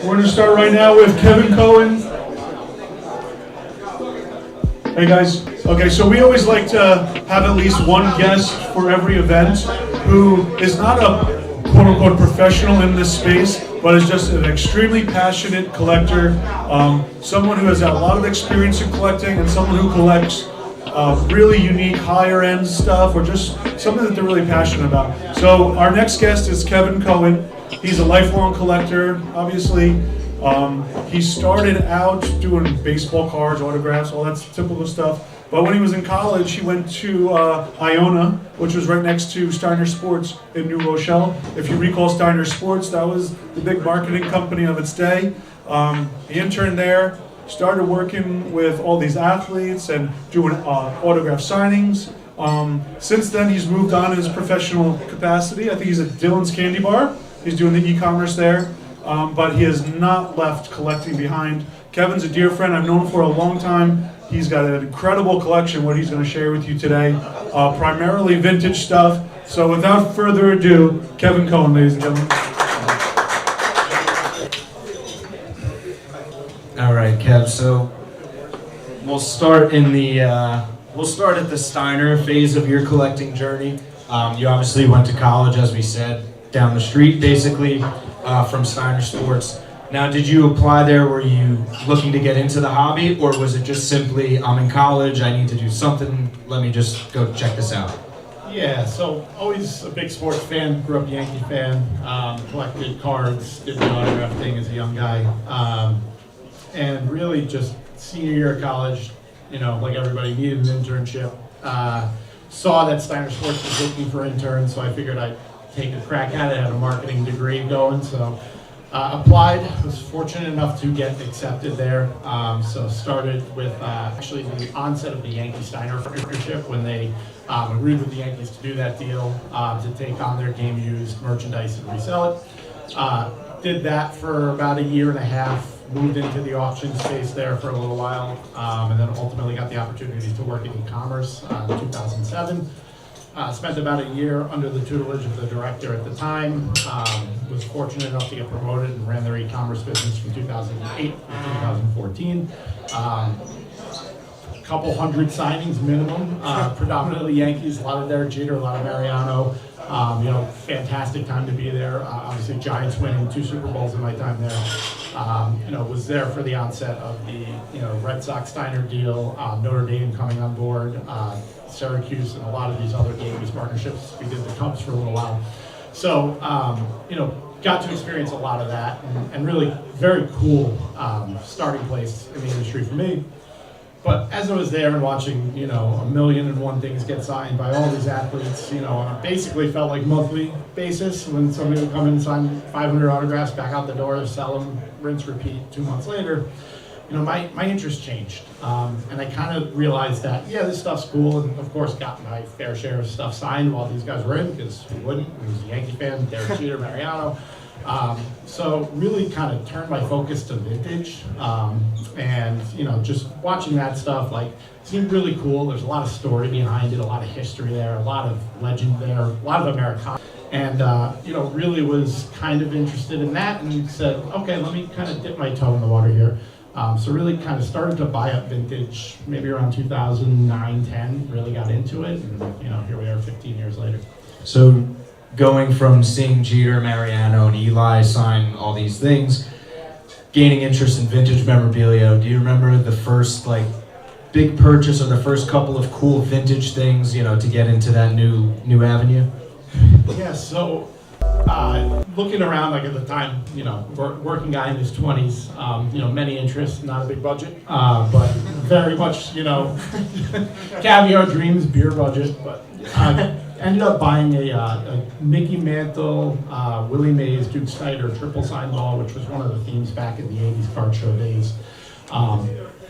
We're going to start right now with Kevin Cohen. Hey guys. Okay, so we always like to have at least one guest for every event who is not a quote-unquote professional in this space, but is just an extremely passionate collector, someone who has had a lot of experience in collecting, and someone who collects really unique higher-end stuff, or just something that they're really passionate about. So our next guest is Kevin Cohen. He's a lifelong collector, obviously. He started out doing baseball cards, autographs, all that typical stuff. But when he was in college, he went to Iona, which was right next to Steiner Sports in New Rochelle. If you recall Steiner Sports, that was the big marketing company of its day. He interned there, started working with all these athletes and doing autograph signings. Since then, he's moved on in his professional capacity. I think he's at Dylan's Candy Bar. He's doing the e-commerce there, but he has not left collecting behind. Kevin's a dear friend. I've known him for a long time. He's got an incredible collection, what he's going to share with you today, primarily vintage stuff. So without further ado, Kevin Cohen, ladies and gentlemen. All right, Kev. So we'll start at the Steiner phase of your collecting journey. You obviously went to college, as we said, down the street, basically, from Steiner Sports. Now, did you apply there? Were you looking to get into the hobby, or was it just simply, I'm in college, I need to do something, let me just go check this out? Yeah, so always a big sports fan, grew up a Yankee fan, collected cards, did the autograph thing as a young guy, and really just senior year of college, you know, like everybody, needed an internship. Saw that Steiner Sports was looking for interns, so I figured I'd take a crack at it. I had a marketing degree going, so applied, was fortunate enough to get accepted there. So started with actually the onset of the Yankee-Steiner partnership when they agreed with the Yankees to do that deal, to take on their game-used merchandise and resell it. Did that for about a year and a half, moved into the auction space there for a little while, and then ultimately got the opportunity to work in e-commerce in 2007. Spent about a year under the tutelage of the director at the time. Was fortunate enough to get promoted and ran their e-commerce business from 2008 to 2014. A couple hundred signings minimum, predominantly Yankees, a lot of Derek Jeter, a lot of Mariano. Fantastic time to be there. Obviously, Giants winning 2 Super Bowls in my time there. Was there for the onset of the Red Sox Steiner deal, Notre Dame coming on board, Syracuse, and a lot of these other game-based partnerships. We did the Cubs for a little while. So, got to experience a lot of that, and really very cool starting place in the industry for me. But as I was there and watching, a million and one things get signed by all these athletes, on a basically felt like monthly basis when somebody would come in and sign 500 autographs, back out the door, sell them, rinse, repeat 2 months later, my interest changed. And I kind of realized that, this stuff's cool, and of course got my fair share of stuff signed while these guys were in, because who wouldn't? I was a Yankee fan, Derek Jeter, Mariano. So really kind of turned my focus to vintage, and just watching that stuff seemed really cool. There's a lot of story behind it, a lot of history there, a lot of legend there, a lot of Americana, and really was kind of interested in that, and said, okay, let me kind of dip my toe in the water here. So really kind of started to buy up vintage maybe around 2009, 10, really got into it, and here we are 15 years later. So going from seeing Jeter, Mariano, and Eli sign all these things, gaining interest in vintage memorabilia, do you remember the first big purchase or the first couple of cool vintage things, to get into that new avenue? Yeah, so looking around, at the time, working guy in his 20s, many interests, not a big budget, but very much, caviar dreams, beer budget, but ended up buying a Mickey Mantle, Willie Mays, Duke Snyder triple sign ball, which was one of the themes back in the 80s card show days.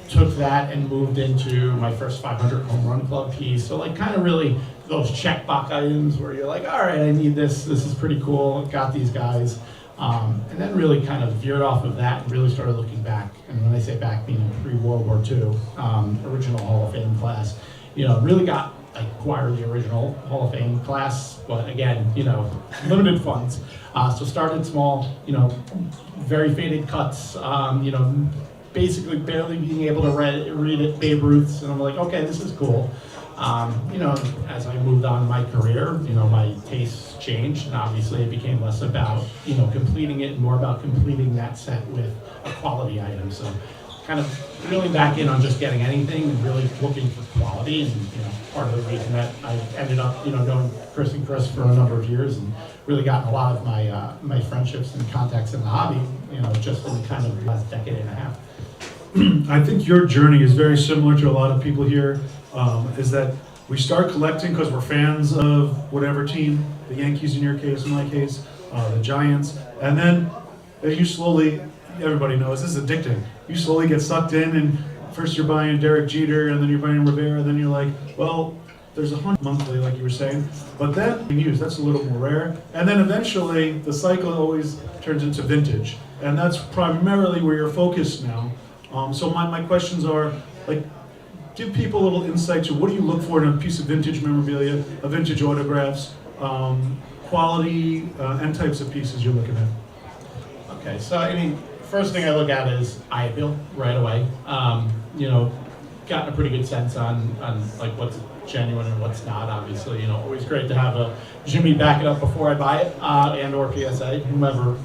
Took that and moved into my first 500 home run club piece. So kind of really those checkbox items where you're all right, I need this is pretty cool, got these guys. And then really kind of veered off of that and really started looking back. And when I say back, meaning pre-World War II, original Hall of Fame class, really got acquire the original Hall of Fame class, but again, limited funds. So started small, very faded cuts, basically barely being able to read at Babe Ruth's, and I'm like, okay, this is cool. As I moved on in my career, my tastes changed, and obviously it became less about, completing it and more about completing that set with a quality item. So kind of reeling back in on just getting anything and really looking for quality. And, part of the reason that I ended up, knowing Chris and Chris for a number of years and really gotten a lot of my friendships and contacts in the hobby, just in kind of the last decade and a half. I think your journey is very similar to a lot of people here, is that we start collecting because we're fans of whatever team, the Yankees in your case, in my case, the Giants, and then you slowly, everybody knows, this is addicting. You slowly get sucked in, and first you're buying Derek Jeter, and then you're buying Rivera, then you're like, well, there's 100 monthly, like you were saying, but then that's a little more rare, and then eventually the cycle always turns into vintage, and that's primarily where you're focused now. So my questions are, like, give people a little insight to what do you look for in a piece of vintage memorabilia, a vintage autographs, quality, and types of pieces you're looking at. Okay, so first thing I look at is eye appeal right away. Gotten a pretty good sense on like what's genuine and what's not. Obviously, always great to have a Jimmy back it up before I buy it, and or PSA, whomever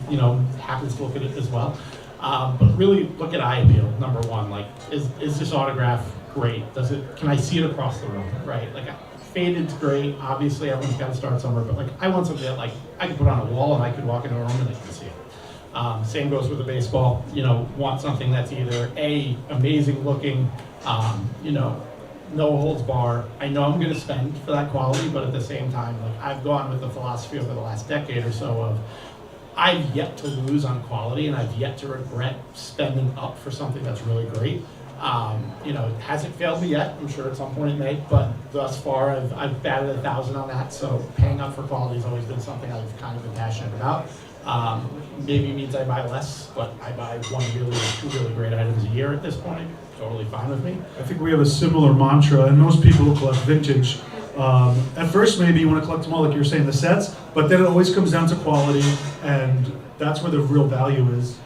happens to look at it as well. But really look at eye appeal. Number one, like is this autograph great? Can I see it across the room? Right, like faded's great. Obviously, everyone's got to start somewhere, but like I want something that like I can put on a wall and I could walk into a room and I can see it. Same goes with the baseball. Want something that's either amazing looking, no holds bar. I know I'm going to spend for that quality, but at the same time, like I've gone with the philosophy over the last decade or so of I've yet to lose on quality, and I've yet to regret spending up for something that's really great. Hasn't failed me yet. I'm sure at some point it may, but thus far I've batted 1,000 on that. So paying up for quality has always been something I've kind of been passionate about. Maybe means I buy less, but I buy 1 really or 2 really great items a year at this point. Totally fine with me. I think we have a similar mantra, and most people who collect vintage, at first maybe you want to collect them all, like you were saying, the sets, but then it always comes down to quality, and that's where the real value is.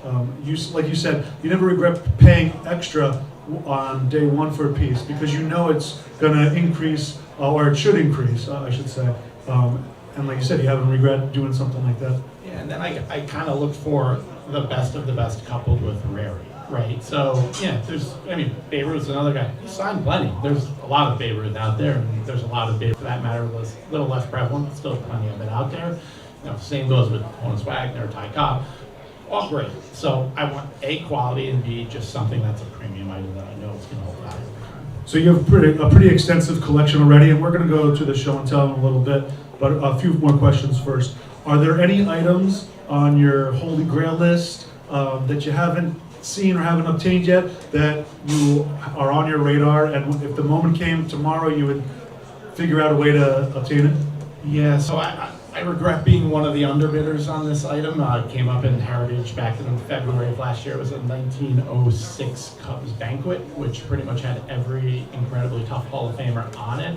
Like you said, you never regret paying extra on day one for a piece because it's going to increase, or it should increase, I should say. And like you said, you haven't regret doing something like that. Yeah, and then I kind of look for the best of the best coupled with rarity, right? So, yeah, Babe Ruth's another guy. He signed plenty. There's a lot of Babe Ruth out there, and there's a lot of Babe, for that matter, was a little less prevalent, but still plenty of it out there. Same goes with Honus Wagner, Ty Cobb. All great. So I want A, quality, and B, just something that's a premium item that I know is going to hold value. So you have a pretty extensive collection already, and we're going to go to the show and tell in a little bit, but a few more questions first. Are there any items on your Holy Grail list that you haven't seen or haven't obtained yet that you are on your radar, and if the moment came tomorrow, you would figure out a way to obtain it? Yeah, so I regret being one of the underbidders on this item. Came up in Heritage back in February of last year. It was a 1906 Cubs banquet, which pretty much had every incredibly tough Hall of Famer on it.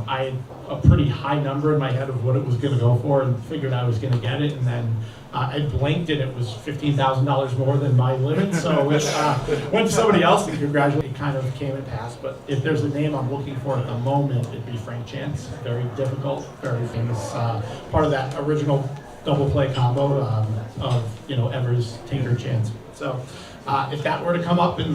I had a pretty high number in my head of what it was going to go for and figured I was going to get it, and then I blinked and it was $15,000 more than my limit, so it went to somebody else and congratulated. It kind of came and passed, but if there's a name I'm looking for at the moment, it'd be Frank Chance. Very difficult, very famous, part of that original double play combo of Evers, Tinker, Chance. So if that were to come up in